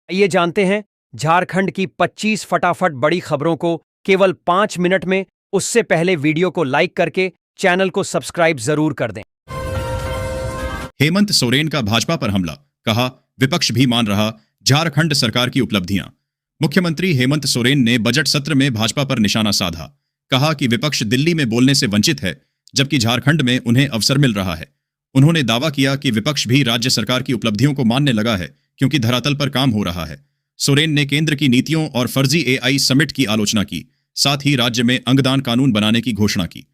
ये जानते हैं झारखंड की 25 फटाफट बड़ी खबरों को केवल 5 मिनट में। उससे पहले वीडियो को लाइक करके चैनल को सब्सक्राइब जरूर कर दें। हेमंत सोरेन का भाजपा पर हमला, कहा विपक्ष भी मान रहा झारखंड सरकार की उपलब्धियां। मुख्यमंत्री हेमंत सोरेन ने बजट सत्र में भाजपा पर निशाना साधा। कहा कि विपक्ष दिल्ली में बोलने से वंचित है, जबकि झारखंड में उन्हें अवसर मिल रहा है। उन्होंने दावा किया कि विपक्ष भी राज्य सरकार की उपलब्धियों को मानने लगा है, क्योंकि धरातल पर काम हो रहा है। सोरेन ने केंद्र की नीतियों और फर्जी एआई समिट की आलोचना की, साथ ही राज्य में अंगदान कानून बनाने की घोषणा की।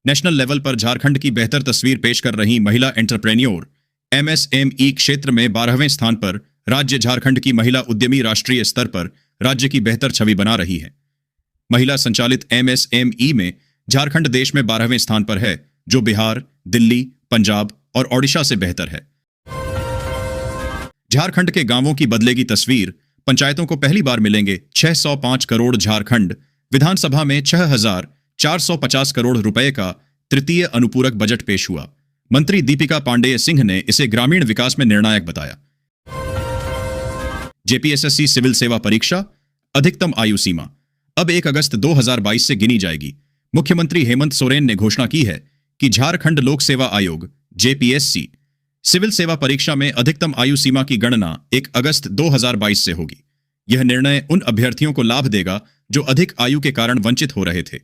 नेशनल लेवल पर झारखंड की बेहतर तस्वीर पेश कर रही महिला एंटरप्रेन्योर एमएसएमई क्षेत्र में 12वें स्थान पर राज्य झारखंड की महिला उद्यमी राष्ट्रीय स्तर पर राज्य की बेहतर छवि बना रही है। महिला संचालित एमएसएमई में झारखंड देश में 12वें स्थान पर है, जो बिहार, दिल्ली, पंजाब और ओडिशा से बेहतर है। झारखंड के गांवों की बदलेगी तस्वीर, पंचायतों को पहली बार मिलेंगे 605 करोड़। झारखंड विधानसभा में 6,450 करोड़ रुपए का तृतीय अनुपूरक बजट पेश हुआ। मंत्री दीपिका पांडेय सिंह ने इसे ग्रामीण विकास में निर्णायक बताया। जेपीएसएससी सिविल सेवा परीक्षा अधिकतम आयु सीमा अब 1 अगस्त 2022 से गिनी जाएगी। मुख्यमंत्री हेमंत सोरेन ने घोषणा की है कि झारखंड लोक सेवा आयोग जेपीएससी सिविल सेवा परीक्षा में अधिकतम आयु सीमा की गणना 1 अगस्त 2022 से होगी। यह निर्णय उन अभ्यर्थियों को लाभ देगा जो अधिक आयु के कारण वंचित हो रहे थे।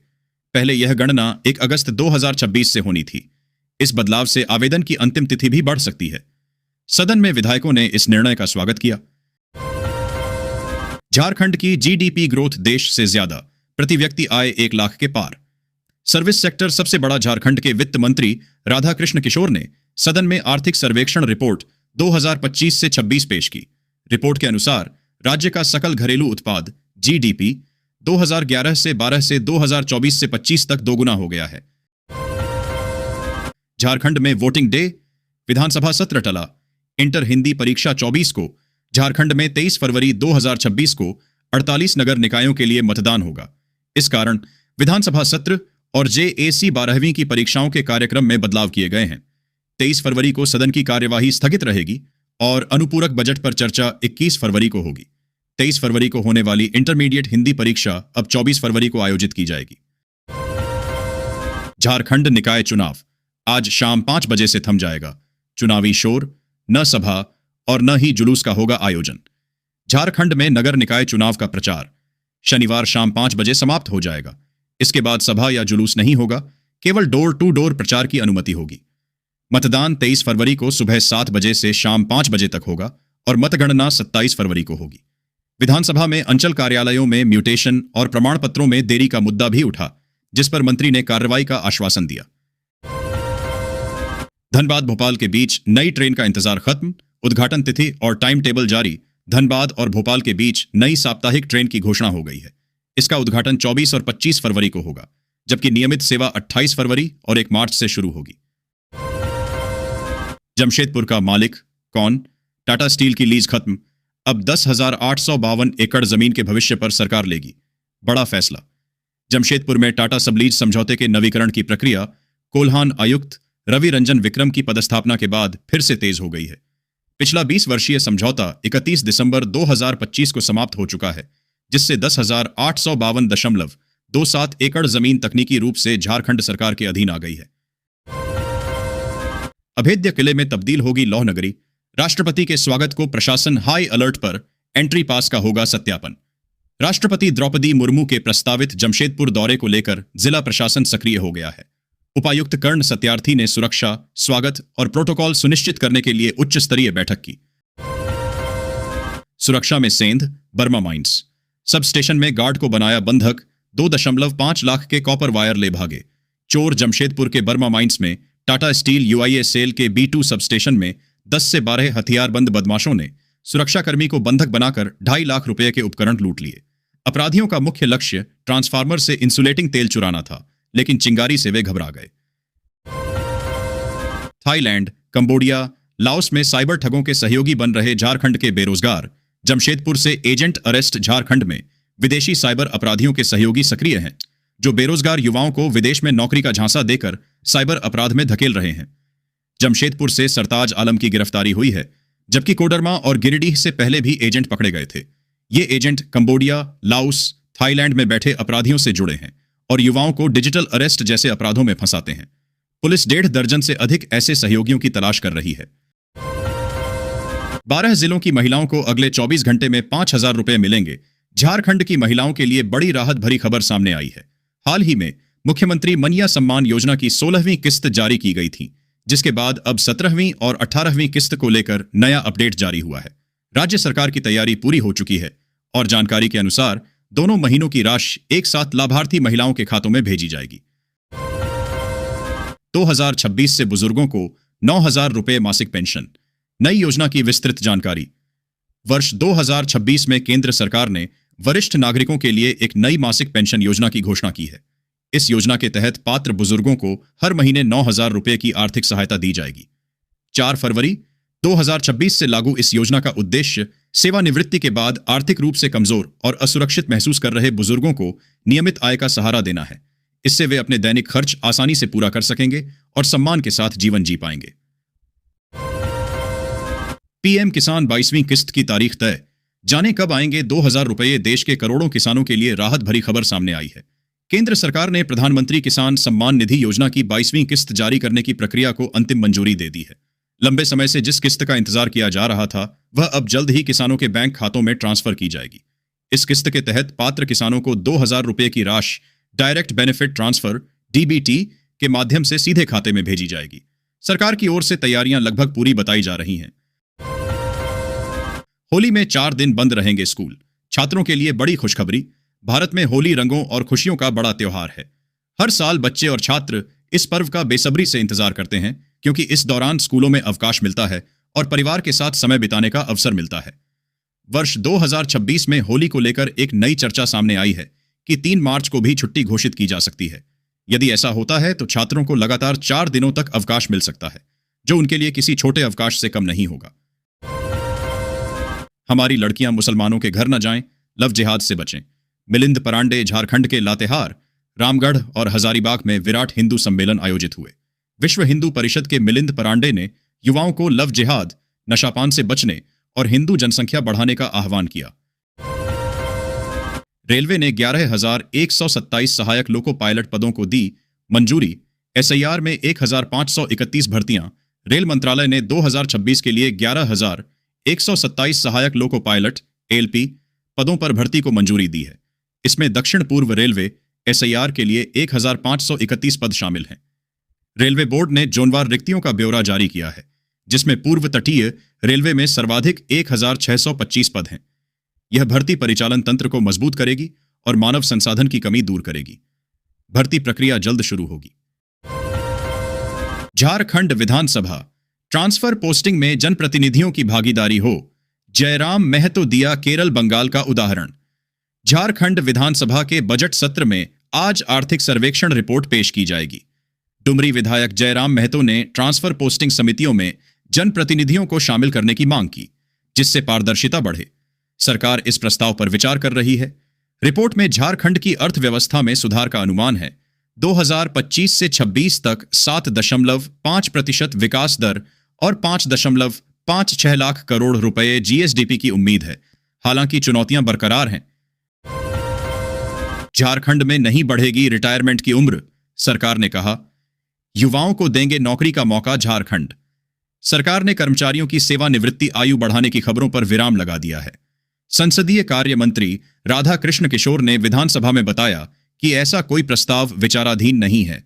पहले यह गणना 1 अगस्त 2026 से होनी थी। इस बदलाव से आवेदन की अंतिम तिथि भी बढ़ सकती है। सदन में विधायकों ने इस निर्णय का स्वागत किया। झारखंड की जीडीपी ग्रोथ देश से ज्यादा, प्रति व्यक्ति आय 1 लाख के पार। सर्विस सेक्टर सबसे बड़ा झारखंड के वित्त मंत्री राधाकृष्ण किशोर ने सदन में आर्थिक सर्वेक्षण रिपोर्ट 2025 से 26 पेश की। रिपोर्ट के अनुसार राज्य का सकल घरेलू उत्पाद जीडीपी 2011 से 12 से 2024 से 25 तक दोगुना हो गया है। झारखंड में वोटिंग डे, विधानसभा सत्र टला। इंटर हिंदी परीक्षा 24 को। झारखंड में 23 फरवरी 2026 को 48 नगर निकायों के लिए मतदान होगा। इस कारण विधानसभा सत्र और जेएसी 12वीं की परीक्षाओं के कार्यक्रम में बदलाव किए गए हैं। 23 फरवरी को सदन की कार्यवाही स्थगित रहेगी और अनुपूरक बजट पर चर्चा 21 फरवरी को होगी। 23 फरवरी को होने वाली इंटरमीडिएट हिंदी परीक्षा अब 24 फरवरी को आयोजित की जाएगी। झारखंड निकाय चुनाव आज शाम 5 बजे से थम जाएगा। चुनावी शोर, न सभा और न ही जुलूस का होगा आयोजन। झारखंड में नगर निकाय चुनाव का प्रचार शनिवार शाम 5 बजे समाप्त हो जाएगा। इसके बाद सभा या जुलूस नहीं होगा, केवल डोर टू डोर प्रचार की अनुमति होगी। मतदान 23 फरवरी को सुबह 7 बजे से शाम 5 बजे तक होगा और मतगणना 27 फरवरी को होगी। विधानसभा में अंचल कार्यालयों में म्यूटेशन और प्रमाण पत्रों में देरी का मुद्दा भी उठा, जिस पर मंत्री ने कार्रवाई का आश्वासन दिया। धनबाद भोपाल के बीच नई ट्रेन का इंतजार खत्म, उद्घाटन तिथि और टाइम टेबल जारी। धनबाद और भोपाल के बीच नई साप्ताहिक ट्रेन की घोषणा हो गई है। इसका उद्घाटन 24 और 25 फरवरी को होगा, जबकि नियमित सेवा 28 फरवरी और 1 मार्च से शुरू होगी। जमशेदपुर का मालिक कौन? टाटा स्टील की लीज खत्म। अब 10,852 एकड़ जमीन के भविष्य पर सरकार लेगी बड़ा फैसला। जमशेदपुर में टाटा सबलीज समझौते के नवीकरण की प्रक्रिया कोल्हान आयुक्त रवि रंजन विक्रम की पदस्थापना के बाद फिर से तेज हो गई है। पिछला 20 वर्षीय समझौता 31 दिसंबर 2025 को समाप्त हो चुका है, जिससे 10,852.27 एकड़ जमीन तकनीकी रूप से झारखंड सरकार के अधीन आ गई है। अभेद्य किले में तब्दील होगी लौह नगरी। राष्ट्रपति के स्वागत को प्रशासन हाई अलर्ट पर, एंट्री पास का होगा सत्यापन। राष्ट्रपति द्रौपदी मुर्मू के प्रस्तावित जमशेदपुर दौरे को लेकर जिला प्रशासन सक्रिय हो गया है। उपायुक्त कर्ण सत्यार्थी ने सुरक्षा, स्वागत और प्रोटोकॉल सुनिश्चित करने के लिए उच्च स्तरीय बैठक की। सुरक्षा में सेंध, बर्मा माइंस। सब स्टेशन में गार्ड को बनाया बंधक, 2.5 लाख के कॉपर वायर ले भागे। चोर जमशेदपुर के बर्मा माइंस में टाटा स्टील यूआईए सेल के B2 सब स्टेशन में 10 से 12 हथियारबंद बदमाशों ने सुरक्षाकर्मी को बंधक बनाकर 2.5 लाख रुपए के उपकरण लूट लिए। अपराधियों का मुख्य लक्ष्य ट्रांसफार्मर से इंसुलेटिंग तेल चुराना था, लेकिन चिंगारी से वे घबरा गए। थाईलैंड, कंबोडिया, लाओस में साइबर ठगों के सहयोगी बन रहे झारखंड के बेरोजगार। जमशेदपुर से एजेंट अरेस्ट। झारखंड में विदेशी साइबर अपराधियों के सहयोगी सक्रिय हैं, जो बेरोजगार युवाओं को विदेश में नौकरी का झांसा देकर साइबर अपराध में धकेल रहे हैं। जमशेदपुर से सरताज आलम की गिरफ्तारी हुई है। जबकि कोडरमा और गिरिडीह से पहले भी एजेंट पकड़े गए थे। ये एजेंट कंबोडिया, लाओस, थाईलैंड में बैठे अपराधियों से जुड़े हैं और युवाओं को डिजिटल अरेस्ट जैसे अपराधों में फंसाते हैं। पुलिस 1.5 दर्जन से अधिक ऐसे सहयोगियों की तलाश कर रही है। 12 जिलों की महिलाओं को अगले 24 घंटे में 5,000 रुपए मिलेंगे। झारखंड की महिलाओं के लिए बड़ी राहत भरी खबर सामने आई है। हाल ही में मुख्यमंत्री मनिया सम्मान योजना की 16वीं किस्त जारी की गई थी, जिसके बाद अब 17वीं और 18वीं किस्त को लेकर नया अपडेट जारी हुआ है। राज्य सरकार की तैयारी पूरी हो चुकी है और जानकारी के अनुसार दोनों महीनों की राशि एक साथ लाभार्थी महिलाओं के खातों में भेजी जाएगी। 2026 से बुजुर्गों को 9,000 रुपए मासिक पेंशन। नई योजना की विस्तृत जानकारी। वर्ष 2026 में केंद्र सरकार ने वरिष्ठ नागरिकों के लिए एक नई मासिक पेंशन योजना की घोषणा की है। इस योजना के तहत पात्र बुजुर्गों को हर महीने 9,000 रुपए की आर्थिक सहायता दी जाएगी। 4 फरवरी 2026 से लागू इस योजना का उद्देश्य सेवानिवृत्ति के बाद आर्थिक रूप से कमजोर और असुरक्षित महसूस कर रहे बुजुर्गों को नियमित आय का सहारा देना है। इससे वे अपने दैनिक खर्च आसानी से पूरा कर सकेंगे और सम्मान के साथ जीवन जी पाएंगे। पीएम किसान 22वीं किस्त की तारीख तय। जाने कब आएंगे 2,000 रुपये। देश के करोड़ों किसानों के लिए राहत भरी खबर सामने आई है। केंद्र सरकार ने प्रधानमंत्री किसान सम्मान निधि योजना की 22वीं किस्त जारी करने की प्रक्रिया को अंतिम मंजूरी दे दी है। लंबे समय से जिस किस्त का इंतजार किया जा रहा था, वह अब जल्द ही किसानों के बैंक खातों में ट्रांसफर की जाएगी। इस किस्त के तहत पात्र किसानों को 2,000 रुपये की राशि डायरेक्ट बेनिफिट ट्रांसफर (डीबीटी) के माध्यम से सीधे खाते में भेजी जाएगी। सरकार की ओर से तैयारियां लगभग पूरी बताई जा रही हैं। होली में 4 दिन बंद रहेंगे स्कूल। छात्रों के लिए बड़ी खुशखबरी। भारत में होली रंगों और खुशियों का बड़ा त्योहार है। हर साल बच्चे और छात्र इस पर्व का बेसब्री से इंतजार करते हैं, क्योंकि इस दौरान स्कूलों में अवकाश मिलता है और परिवार के साथ समय बिताने का अवसर मिलता है। वर्ष 2026 में होली को लेकर एक नई चर्चा सामने आई है कि 3 मार्च को भी छुट्टी घोषित की जा सकती है। यदि ऐसा होता है तो छात्रों को लगातार 4 दिनों तक अवकाश मिल सकता है, जो उनके लिए किसी छोटे अवकाश से कम नहीं होगा। हमारी लड़कियां मुसलमानों के घर न जाएं, लव जिहाद से बचें। मिलिंद परांडे झारखंड के लातेहार, रामगढ़ और हजारीबाग में विराट हिंदू सम्मेलन आयोजित हुए। विश्व हिंदू परिषद के मिलिंद परांडे ने युवाओं को लव जिहाद, नशापान से बचने और हिंदू जनसंख्या बढ़ाने का आह्वान किया। रेलवे ने 11,127 सहायक लोको पायलट पदों को दी मंजूरी। एसआईआर में 1,531 भर्तियां। रेल मंत्रालय ने 2026 के लिए 11,127 सहायक लोको पायलट (एएलपी) पदों पर भर्ती को मंजूरी दी है। इसमें दक्षिण पूर्व रेलवे एसआईआर के लिए 1,531 पद शामिल हैं। रेलवे बोर्ड ने जोनवार रिक्तियों का ब्यौरा जारी किया है, जिसमें पूर्व तटीय रेलवे में सर्वाधिक 1,625 पद हैं। यह भर्ती परिचालन तंत्र को मजबूत करेगी और मानव संसाधन की कमी दूर करेगी। भर्ती प्रक्रिया जल्द शुरू होगी। झारखंड विधानसभा ट्रांसफर पोस्टिंग में जनप्रतिनिधियों की भागीदारी हो। जयराम महतो दिया केरल बंगाल का उदाहरण। झारखंड विधानसभा के बजट सत्र में आज आर्थिक सर्वेक्षण रिपोर्ट पेश की जाएगी। डुमरी विधायक जयराम महतो ने ट्रांसफर पोस्टिंग समितियों में जनप्रतिनिधियों को शामिल करने की मांग की, जिससे पारदर्शिता बढ़े। सरकार इस प्रस्ताव पर विचार कर रही है। रिपोर्ट में झारखंड की अर्थव्यवस्था में सुधार का अनुमान है। 2025 से 26 तक 7.5% विकास दर और 5.56 लाख करोड़ रुपए जीएसडीपी की उम्मीद है। हालांकि चुनौतियां बरकरार हैं। झारखंड में नहीं बढ़ेगी रिटायरमेंट की उम्र, सरकार ने कहा। युवाओं को देंगे नौकरी का मौका झारखंड। सरकार ने कर्मचारियों की सेवानिवृत्ति आयु बढ़ाने की खबरों पर विराम लगा दिया है। संसदीय कार्य मंत्री राधा कृष्ण किशोर ने विधानसभा में बताया कि ऐसा कोई प्रस्ताव विचाराधीन नहीं है।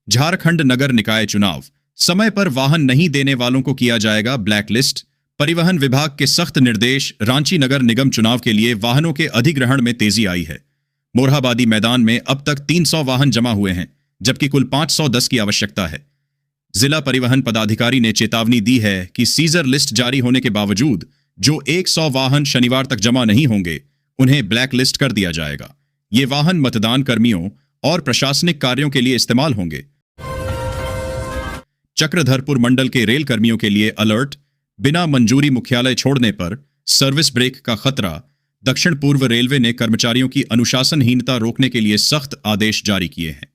झारखंड नगर निकाय चुनाव। समय पर वाहन नहीं देने वालों को किया जाएगा ब्लैकलिस्ट। परिवहन विभाग के सख्त निर्देश। रांची नगर निगम चुनाव के लिए वाहनों के अधिग्रहण में तेजी आई है। मोरहाबादी मैदान में अब तक 300 वाहन जमा हुए हैं, जबकि कुल 510 की आवश्यकता है। जिला परिवहन पदाधिकारी ने चेतावनी दी है कि सीजर लिस्ट जारी होने के बावजूद जो 100 वाहन शनिवार तक जमा नहीं होंगे, उन्हें ब्लैक लिस्ट कर दिया जाएगा। ये वाहन मतदान कर्मियों और प्रशासनिक कार्यों के लिए इस्तेमाल होंगे। चक्रधरपुर मंडल के रेल कर्मियों के लिए अलर्ट। बिना मंजूरी मुख्यालय छोड़ने पर सर्विस ब्रेक का खतरा। दक्षिण पूर्व रेलवे ने कर्मचारियों की अनुशासनहीनता रोकने के लिए सख्त आदेश जारी किए हैं।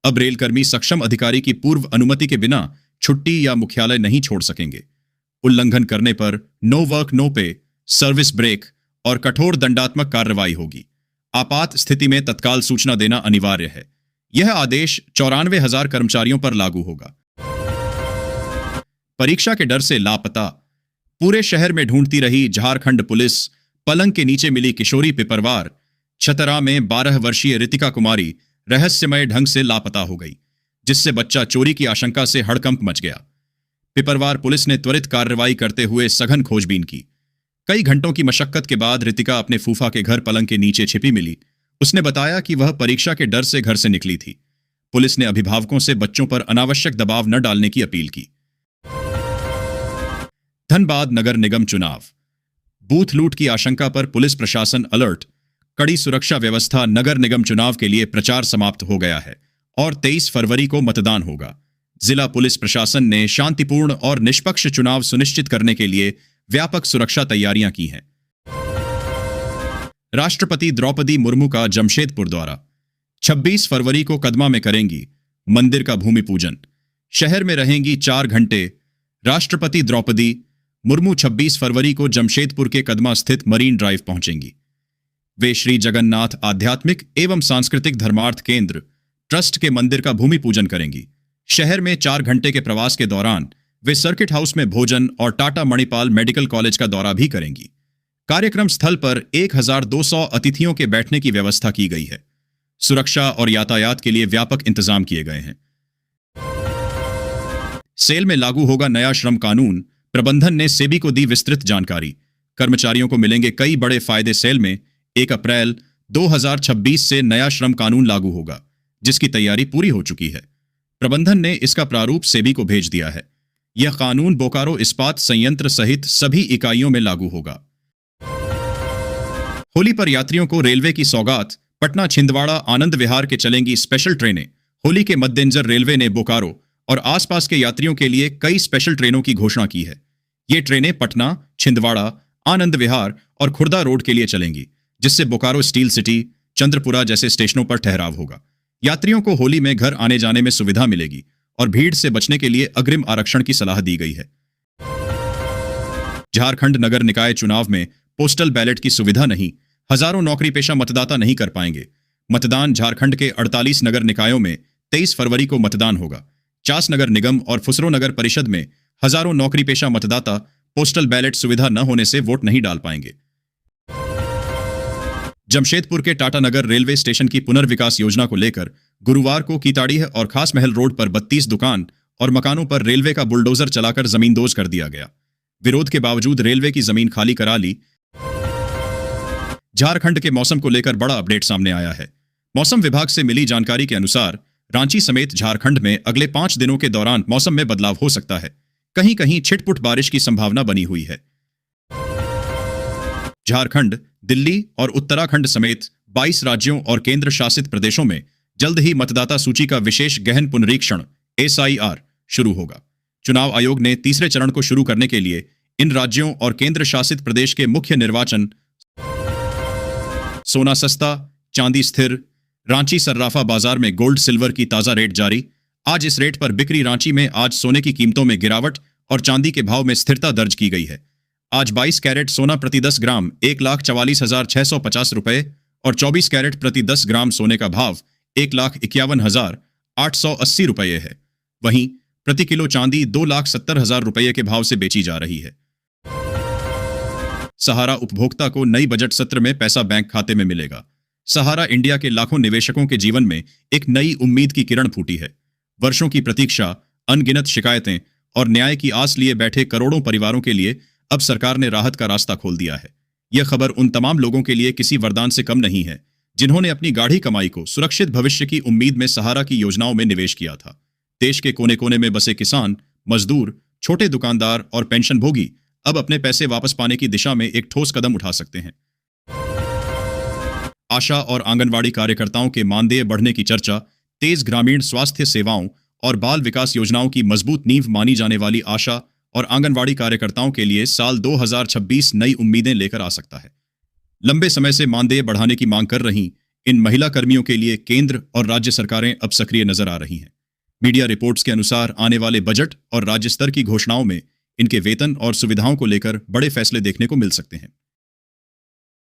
अब रेलकर्मी सक्षम अधिकारी की पूर्व अनुमति के बिना छुट्टी या मुख्यालय नहीं छोड़ सकेंगे। उल्लंघन करने पर नो वर्क नो पे, सर्विस ब्रेक और कठोर दंडात्मक कार्रवाई होगी। आपात स्थिति में तत्काल सूचना देना अनिवार्य है। यह आदेश 94,000 कर्मचारियों पर लागू होगा। परीक्षा के डर से लापता, पूरे शहर में ढूंढती रही झारखंड पुलिस, पलंग के नीचे मिली किशोरी पिपरवार। छतरा में 12 वर्षीय रितिका कुमारी रहस्यमय ढंग से लापता हो गई, जिससे बच्चा चोरी की आशंका से हड़कंप मच गया। पिपरवार पुलिस ने त्वरित कार्रवाई करते हुए सघन खोजबीन की। कई घंटों की मशक्कत के बाद रितिका अपने फूफा के घर पलंग के नीचे छिपी मिली। उसने बताया कि वह परीक्षा के डर से घर से निकली थी। पुलिस ने अभिभावकों से बच्चों पर अनावश्यक दबाव न डालने की अपील की। धनबाद नगर निगम चुनाव, बूथ लूट की आशंका पर पुलिस प्रशासन अलर्ट। कड़ी सुरक्षा व्यवस्था। नगर निगम चुनाव के लिए प्रचार समाप्त हो गया है और 23 फरवरी को मतदान होगा। जिला पुलिस प्रशासन ने शांतिपूर्ण और निष्पक्ष चुनाव सुनिश्चित करने के लिए व्यापक सुरक्षा तैयारियां की हैं। राष्ट्रपति द्रौपदी मुर्मू का जमशेदपुर दौरा, 26 फरवरी को कदमा में करेंगी मंदिर का भूमि पूजन। शहर में रहेंगी 4 घंटे। राष्ट्रपति द्रौपदी मुर्मू 26 फरवरी को जमशेदपुर के कदमा स्थित मरीन ड्राइव पहुंचेंगी। वे श्री जगन्नाथ आध्यात्मिक एवं सांस्कृतिक धर्मार्थ केंद्र ट्रस्ट के मंदिर का भूमि पूजन करेंगी। शहर में 4 घंटे के प्रवास के दौरान वे सर्किट हाउस में भोजन और टाटा मणिपाल मेडिकल कॉलेज का दौरा भी करेंगी। कार्यक्रम स्थल पर 1200 अतिथियों के बैठने की व्यवस्था की गई है। सुरक्षा और यातायात के लिए व्यापक इंतजाम किए गए हैं। सेल में लागू होगा नया श्रम कानून, प्रबंधन ने सेबी को दी विस्तृत जानकारी। कर्मचारियों को मिलेंगे कई बड़े फायदे। सेल में 1 अप्रैल 2026 से नया श्रम कानून लागू होगा, जिसकी तैयारी पूरी हो चुकी है। प्रबंधन ने इसका प्रारूप सेबी को भेज दिया है। यह कानून बोकारो इस्पात संयंत्र सहित सभी इकाइयों में लागू होगा। होली पर यात्रियों को रेलवे की सौगात, पटना छिंदवाड़ा आनंद विहार के चलेंगी स्पेशल ट्रेनें। होली के मद्देनजर रेलवे ने बोकारो और आसपास के यात्रियों के लिए कई स्पेशल ट्रेनों की घोषणा की है। ये ट्रेनें पटना, छिंदवाड़ा, आनंद विहार और खुर्दा रोड के लिए चलेंगी, जिससे बोकारो स्टील सिटी, चंद्रपुरा जैसे स्टेशनों पर ठहराव होगा। यात्रियों को होली में घर आने जाने में सुविधा मिलेगी और भीड़ से बचने के लिए अग्रिम आरक्षण की सलाह दी गई है। झारखंड नगर निकाय चुनाव में पोस्टल बैलेट की सुविधा नहीं, हजारों नौकरी पेशा मतदाता नहीं कर पाएंगे। मतदान झारखंड के 48 नगर निकायों में 23 फरवरी को मतदान होगा। चास नगर निगम और फुसरो नगर परिषद में हजारों नौकरी पेशा मतदाता पोस्टल बैलेट सुविधा न होने से वोट नहीं डाल पाएंगे। जमशेदपुर के टाटा नगर रेलवे स्टेशन की पुनर्विकास योजना को लेकर गुरुवार को कीताड़ीह और खास महल रोड पर 32 दुकान और मकानों पर रेलवे का बुलडोजर चलाकर जमींदोज कर दिया गया। विरोध के बावजूद रेलवे की जमीन खाली करा ली। झारखंड के मौसम को लेकर बड़ा अपडेट सामने आया है। मौसम विभाग से मिली जानकारी के अनुसार रांची समेत झारखंड में अगले 5 दिनों के दौरान मौसम में बदलाव हो सकता है। कहीं कहीं छिटपुट बारिश की संभावना बनी हुई है। झारखंड, दिल्ली और उत्तराखंड समेत 22 राज्यों और केंद्र शासित प्रदेशों में जल्द ही मतदाता सूची का विशेष गहन पुनरीक्षण SIR शुरू होगा। चुनाव आयोग ने तीसरे चरण को शुरू करने के लिए इन राज्यों और केंद्र शासित प्रदेश के मुख्य निर्वाचन सोना सस्ता, चांदी स्थिर। रांची सर्राफा बाजार में गोल्ड सिल्वर की ताजा रेट जारी। आज इस रेट पर बिक्री। रांची में आज सोने की कीमतों में गिरावट और चांदी के भाव में स्थिरता दर्ज की गई है। आज 22 कैरेट सोना प्रति 10 ग्राम 1,44,650 रुपए और 24 कैरेट प्रति 10 ग्राम सोने का भाव 1,51,880 रुपये है। वहीं प्रति किलो चांदी 2,70,000 रुपये के भाव से बेची जा रही है। सहारा उपभोक्ता को नई बजट सत्र में पैसा बैंक खाते में मिलेगा। सहारा इंडिया के लाखों निवेशकों के जीवन में एक नई उम्मीद की किरण फूटी है। वर्षों की प्रतीक्षा, अनगिनत शिकायतें और न्याय की आस लिए बैठे करोड़ों परिवारों के लिए अब सरकार ने राहत का रास्ता खोल दिया है। यह खबर उन तमाम लोगों के लिए किसी वरदान से कम नहीं है जिन्होंने अपनी गाढ़ी कमाई को सुरक्षित भविष्य की उम्मीद में सहारा की योजनाओं में निवेश किया था। देश के कोने कोने में बसे किसान, मजदूर, छोटे दुकानदार और पेंशनभोगी अब अपने पैसे वापस पाने की दिशा में एक ठोस कदम उठा सकते हैं। आशा और आंगनवाड़ी कार्यकर्ताओं के मानदेय बढ़ने की चर्चा। तेज ग्रामीण स्वास्थ्य सेवाओं और बाल विकास योजनाओं की मजबूत नींव मानी जाने वाली आशा और आंगनवाड़ी कार्यकर्ताओं के लिए साल 2026 नई उम्मीदें लेकर आ सकता है। लंबे समय से मानदेय बढ़ाने की मांग कर रही इन महिला कर्मियों के लिए केंद्र और राज्य सरकारें अब सक्रिय नजर आ रही हैं। मीडिया रिपोर्ट्स के अनुसार आने वाले बजट और राज्य स्तर की घोषणाओं में इनके वेतन और सुविधाओं को लेकर बड़े फैसले देखने को मिल सकते हैं।